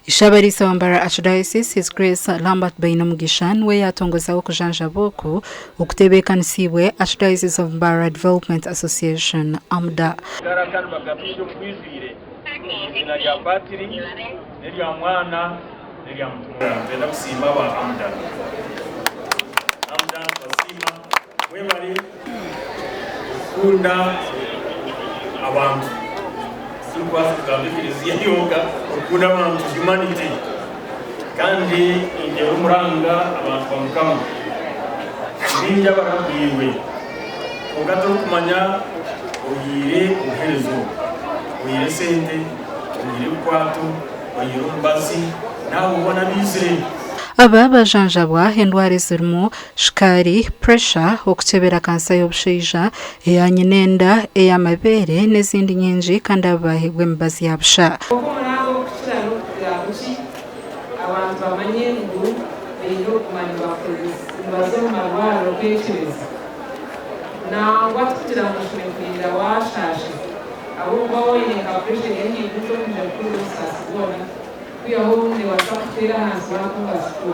Ishabarisa wambara Archdiocese His Grace Lambert Bainamugishan we yatongoza okujanja boku okutebekanisiibwe Archdiocese of Mbara Development Association AMDA. Abantu silwa kugambikiriza yoga okunda abantu humanity kandi inde umuranga abantu bamukama ninja barakuyiwe ugato kumanya uyire uherezo uyire sente uyire kwato uyire umbazi nawe ubona bizire aba bajanjabwa endwara zirimo shikari, pressure, okutebera kansa y'obushaija, eyanyenenda, ey'amabere n'ezindi nyingi kandi abahebwa emibazi yabusha. Abantu bamanye ngo rero kumanya bakoze marwaro kwekireza nangwa kugira ngo tumekwira washashe ahubwo wowe ka pressure yenye guto kujya kuri sasibona kwiyahundi wasakutera hansi wakumbasko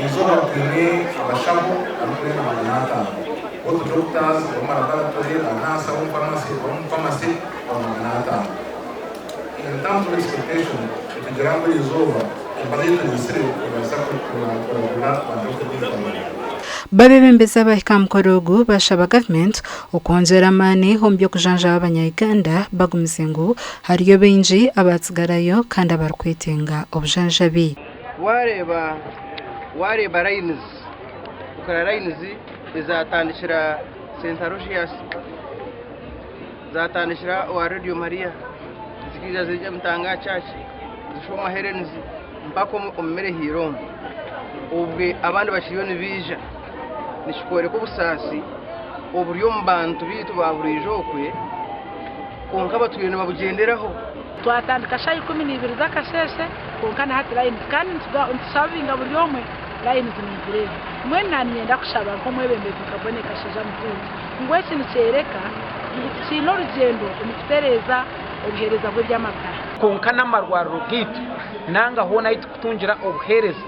izo bakene abashabo arukure na manata all doctors laboratory anasa pharmacy manata in terms of expectation the ground is over babembeza bahikamukorogu bashaba government okongera amani hombyo kujanja abanya-Uganda bagumizengu hariyo benji abatsigarayo kandi abarukwetenga obujanjabi wareba lines ukara lines izatandikira St. Aloysius zatandikira wa Radio Maria zikiza zijya mutanga church zishoma herenzi mpako omere hiro ubwe abandi bashiriyo nibija nishikore ko busasi oburyo mbantu bitu baburijokwe konka batuyene babugenderaho twatandika shayi 12 zakasheshe konkana hati line kandi nsabinga buryomwe line zimigire mwe nanyenda kushaba ko mwebembe tukaboneka shija mvuzi ngwe kintu cyereka kino rugendo umutereza obuhereza bwe by'amakara konkana marwaro gitu nanga hona itukutungira obuhereza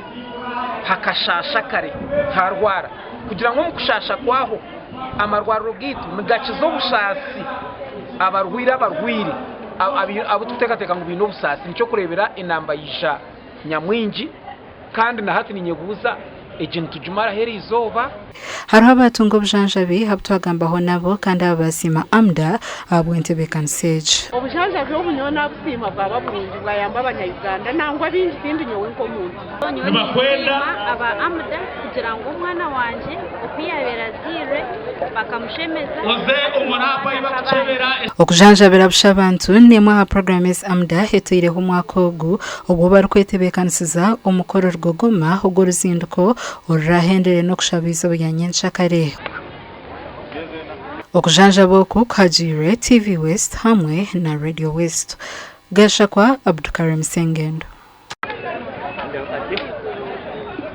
hakashasha kare harwara kugira ngo mukushasha kwaho amarwaro gitu migakizo bushasi abarwira abo tutekateka ngo bino busasi nicyo kurebera inamba yisha nyamwingi kandi na hati ninyeguza ejintu tujumara heri izoba hariho abatunga obujanjabi habutwagambaho nabo kandi abasima AMDA abwentebekanseje obujanjabi obunyona busima bwaba bulungi bwayamba abanya-Uganda nangwa bingi sindi nyowe nk'omuntu nibakwenda aba AMDA kugira ngo umwana wanje okwiyabera zire bakamushemeza oze umurapa ibakuchebera okujanjabira busha abantu nemwe ha programmes AMDA hetwireho umwaka ogu obwo barukwetebekanisiza omukoro rwogoma ogwo ruzinduko orahendere no kushabiza obyanyencha kare okujanjaba oku kajire TV West hamwe na Radio West. Gashakwa Abdukarim Sengendo.